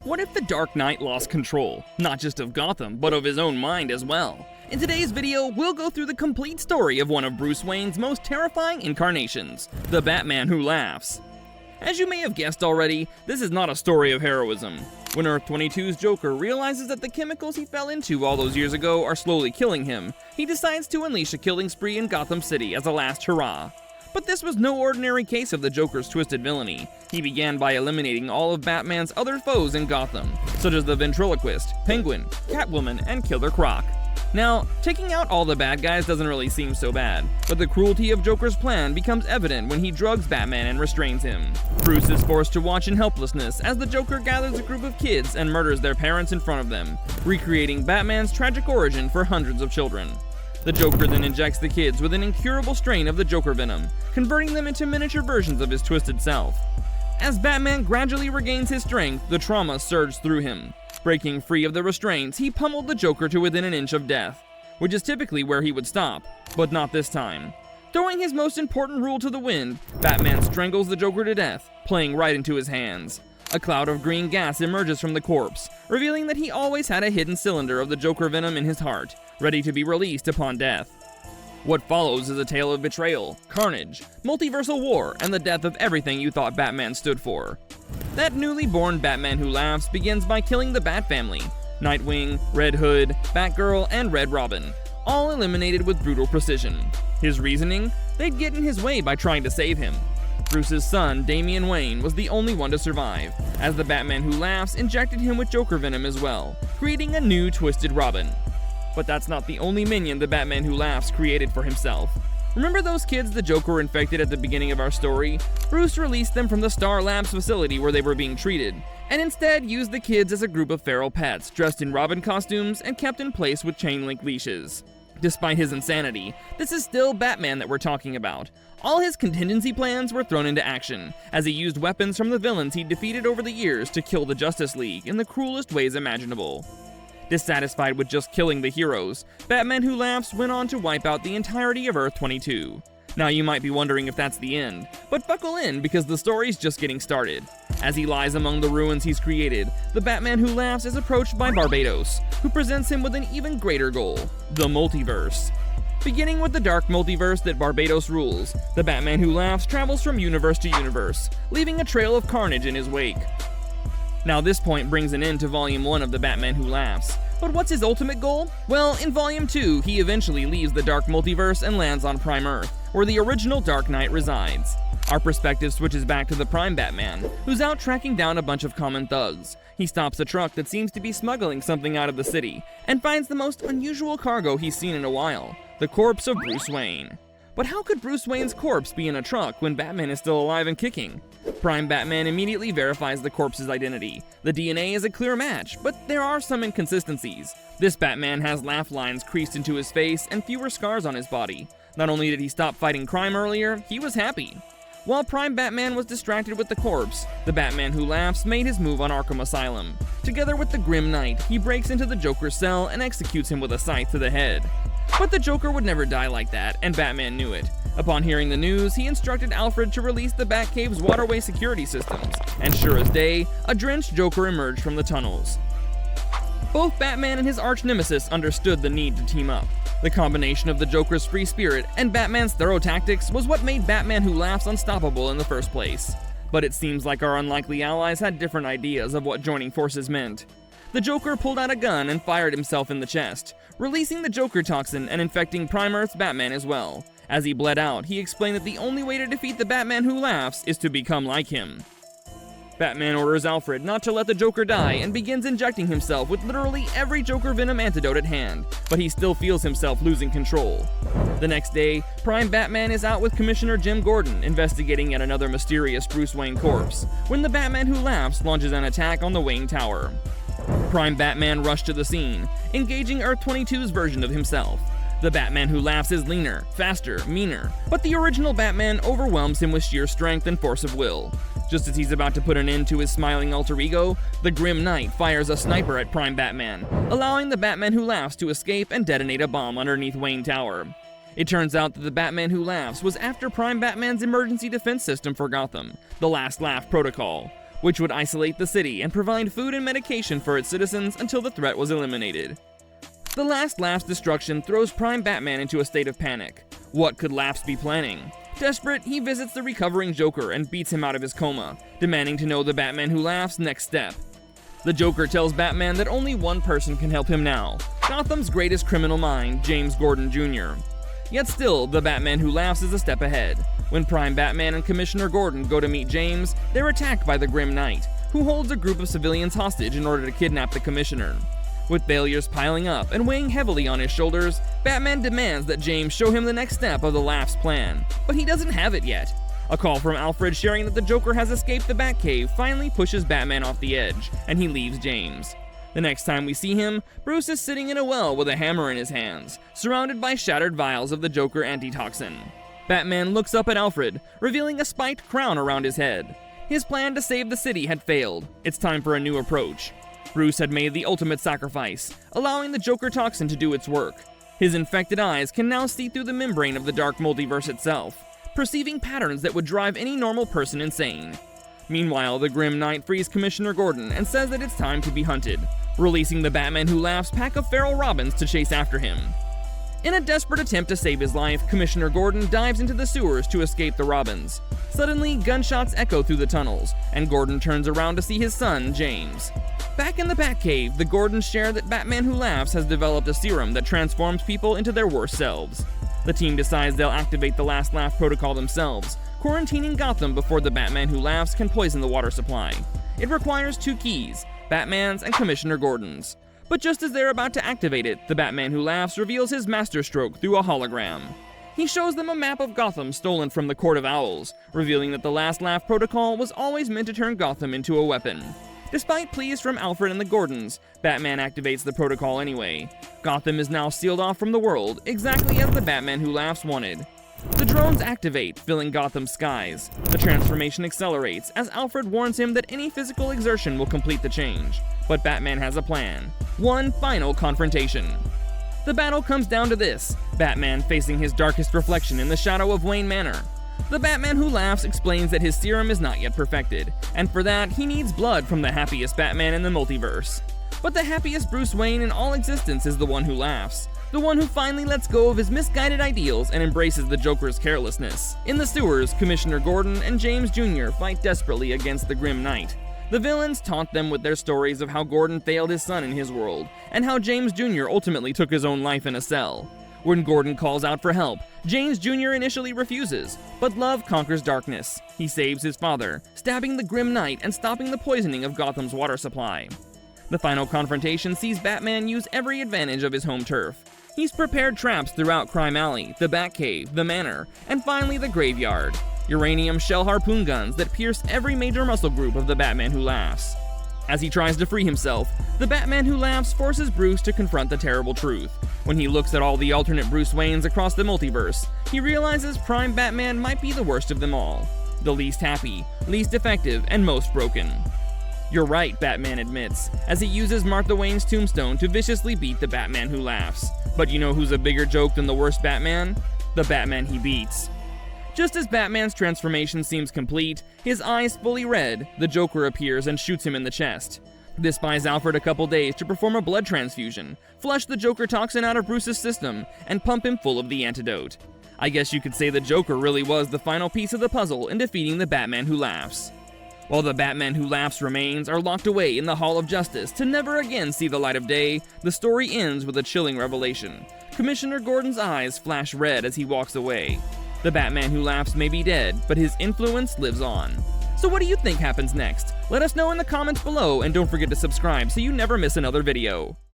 What if the Dark Knight lost control, not just of Gotham, but of his own mind as well? In today's video, we'll go through the complete story of one of Bruce Wayne's most terrifying incarnations, the Batman Who Laughs. As you may have guessed already, this is not a story of heroism. When Earth 22's Joker realizes that the chemicals he fell into all those years ago are slowly killing him, he decides to unleash a killing spree in Gotham City as a last hurrah. But this was no ordinary case of the Joker's twisted villainy. He began by eliminating all of Batman's other foes in Gotham, such as the Ventriloquist, Penguin, Catwoman, and Killer Croc. Now, taking out all the bad guys doesn't really seem so bad, but the cruelty of Joker's plan becomes evident when he drugs Batman and restrains him. Bruce is forced to watch in helplessness as the Joker gathers a group of kids and murders their parents in front of them, recreating Batman's tragic origin for hundreds of children. The Joker then injects the kids with an incurable strain of the Joker venom, converting them into miniature versions of his twisted self. As Batman gradually regains his strength, the trauma surged through him. Breaking free of the restraints, he pummeled the Joker to within an inch of death, which is typically where he would stop, but not this time. Throwing his most important rule to the wind, Batman strangles the Joker to death, playing right into his hands. A cloud of green gas emerges from the corpse, revealing that he always had a hidden cylinder of the Joker venom in his heart, ready to be released upon death. What follows is a tale of betrayal, carnage, multiversal war, and the death of everything you thought Batman stood for. That newly born Batman Who Laughs begins by killing the Bat family, Nightwing, Red Hood, Batgirl, and Red Robin, all eliminated with brutal precision. His reasoning? They'd get in his way by trying to save him. Bruce's son, Damian Wayne, was the only one to survive, as the Batman Who Laughs injected him with Joker venom as well, creating a new twisted Robin. But that's not the only minion the Batman Who Laughs created for himself. Remember those kids the Joker infected at the beginning of our story? Bruce released them from the Star Labs facility where they were being treated, and instead used the kids as a group of feral pets dressed in Robin costumes and kept in place with chain link leashes. Despite his insanity, this is still Batman that we're talking about. All his contingency plans were thrown into action, as he used weapons from the villains he'd defeated over the years to kill the Justice League in the cruelest ways imaginable. Dissatisfied with just killing the heroes, Batman Who Laughs went on to wipe out the entirety of Earth 22. Now you might be wondering if that's the end, but buckle in because the story's just getting started. As he lies among the ruins he's created, the Batman Who Laughs is approached by Barbados, who presents him with an even greater goal, the multiverse. Beginning with the dark multiverse that Barbados rules, the Batman Who Laughs travels from universe to universe, leaving a trail of carnage in his wake. Now this point brings an end to Volume 1 of the Batman Who Laughs, but what's his ultimate goal? Well, in Volume 2, he eventually leaves the dark multiverse and lands on Prime Earth, where the original Dark Knight resides. Our perspective switches back to the Prime Batman, who's out tracking down a bunch of common thugs. He stops a truck that seems to be smuggling something out of the city, and finds the most unusual cargo he's seen in a while, the corpse of Bruce Wayne. But how could Bruce Wayne's corpse be in a truck when Batman is still alive and kicking? Prime Batman immediately verifies the corpse's identity. The DNA is a clear match, but there are some inconsistencies. This Batman has laugh lines creased into his face and fewer scars on his body. Not only did he stop fighting crime earlier, he was happy. While Prime Batman was distracted with the corpse, the Batman Who Laughs made his move on Arkham Asylum. Together with the Grim Knight, he breaks into the Joker's cell and executes him with a scythe to the head. But the Joker would never die like that, and Batman knew it. Upon hearing the news, he instructed Alfred to release the Batcave's waterway security systems, and sure as day, a drenched Joker emerged from the tunnels. Both Batman and his arch-nemesis understood the need to team up. The combination of the Joker's free spirit and Batman's thorough tactics was what made Batman Who Laughs unstoppable in the first place. But it seems like our unlikely allies had different ideas of what joining forces meant. The Joker pulled out a gun and fired himself in the chest, releasing the Joker toxin and infecting Prime Earth's Batman as well. As he bled out, he explained that the only way to defeat the Batman Who Laughs is to become like him. Batman orders Alfred not to let the Joker die and begins injecting himself with literally every Joker venom antidote at hand, but he still feels himself losing control. The next day, Prime Batman is out with Commissioner Jim Gordon investigating yet another mysterious Bruce Wayne corpse, when the Batman Who Laughs launches an attack on the Wayne Tower. Prime Batman rushed to the scene, engaging Earth 22's version of himself. The Batman Who Laughs is leaner, faster, meaner, but the original Batman overwhelms him with sheer strength and force of will. Just as he's about to put an end to his smiling alter ego, the Grim Knight fires a sniper at Prime Batman, allowing the Batman Who Laughs to escape and detonate a bomb underneath Wayne Tower. It turns out that the Batman Who Laughs was after Prime Batman's emergency defense system for Gotham, the Last Laugh Protocol. which would isolate the city and provide food and medication for its citizens until the threat was eliminated. The last Laugh's destruction throws Prime Batman into a state of panic. What could Laughs be planning? Desperate, he visits the recovering Joker and beats him out of his coma, demanding to know the Batman Who Laughs' next step. The Joker tells Batman that only one person can help him now, Gotham's greatest criminal mind, James Gordon Jr. Yet still, the Batman Who Laughs is a step ahead. When Prime Batman and Commissioner Gordon go to meet James, they're attacked by the Grim Knight, who holds a group of civilians hostage in order to kidnap the Commissioner. With failures piling up and weighing heavily on his shoulders, Batman demands that James show him the next step of the Laughs plan, but he doesn't have it yet. A call from Alfred sharing that the Joker has escaped the Batcave finally pushes Batman off the edge, and he leaves James. The next time we see him, Bruce is sitting in a well with a hammer in his hands, surrounded by shattered vials of the Joker antitoxin. Batman looks up at Alfred, revealing a spiked crown around his head. His plan to save the city had failed. It's time for a new approach. Bruce had made the ultimate sacrifice, allowing the Joker toxin to do its work. His infected eyes can now see through the membrane of the dark multiverse itself, perceiving patterns that would drive any normal person insane. Meanwhile, the Grim Knight frees Commissioner Gordon and says that it's time to be hunted, releasing the Batman Who Laughs pack of feral robins to chase after him. In a desperate attempt to save his life, Commissioner Gordon dives into the sewers to escape the robins. Suddenly, gunshots echo through the tunnels, and Gordon turns around to see his son, James. Back in the Batcave, the Gordons share that Batman Who Laughs has developed a serum that transforms people into their worst selves. The team decides they'll activate the Last Laugh protocol themselves, quarantining Gotham before the Batman Who Laughs can poison the water supply. It requires 2 keys, Batman's and Commissioner Gordon's. But just as they're about to activate it, the Batman Who Laughs reveals his masterstroke through a hologram. He shows them a map of Gotham stolen from the Court of Owls, revealing that the Last Laugh protocol was always meant to turn Gotham into a weapon. Despite pleas from Alfred and the Gordons, Batman activates the protocol anyway. Gotham is now sealed off from the world, exactly as the Batman Who Laughs wanted. The drones activate, filling Gotham's skies. The transformation accelerates, as Alfred warns him that any physical exertion will complete the change. But Batman has a plan. One final confrontation. The battle comes down to this: Batman facing his darkest reflection in the shadow of Wayne Manor. The Batman Who Laughs explains that his serum is not yet perfected, and for that, he needs blood from the happiest Batman in the multiverse. But the happiest Bruce Wayne in all existence is the one who laughs. The one who finally lets go of his misguided ideals and embraces the Joker's carelessness. In the sewers, Commissioner Gordon and James Jr. fight desperately against the Grim Knight. The villains taunt them with their stories of how Gordon failed his son in his world, and how James Jr. ultimately took his own life in a cell. When Gordon calls out for help, James Jr. initially refuses, but love conquers darkness. He saves his father, stabbing the Grim Knight and stopping the poisoning of Gotham's water supply. The final confrontation sees Batman use every advantage of his home turf. He's prepared traps throughout Crime Alley, the Batcave, the Manor, and finally the Graveyard. Uranium shell harpoon guns that pierce every major muscle group of the Batman Who Laughs. As he tries to free himself, the Batman Who Laughs forces Bruce to confront the terrible truth. When he looks at all the alternate Bruce Waynes across the multiverse, he realizes Prime Batman might be the worst of them all. The least happy, least effective, and most broken. You're right, Batman admits, as he uses Martha Wayne's tombstone to viciously beat the Batman Who Laughs. But you know who's a bigger joke than the worst Batman? The Batman he beats. Just as Batman's transformation seems complete, his eyes fully red, the Joker appears and shoots him in the chest. This buys Alfred a couple days to perform a blood transfusion, flush the Joker toxin out of Bruce's system, and pump him full of the antidote. I guess you could say the Joker really was the final piece of the puzzle in defeating the Batman Who Laughs. While the Batman Who Laughs remains are locked away in the Hall of Justice to never again see the light of day, the story ends with a chilling revelation. Commissioner Gordon's eyes flash red as he walks away. The Batman Who Laughs may be dead, but his influence lives on. So what do you think happens next? Let us know in the comments below, and don't forget to subscribe so you never miss another video.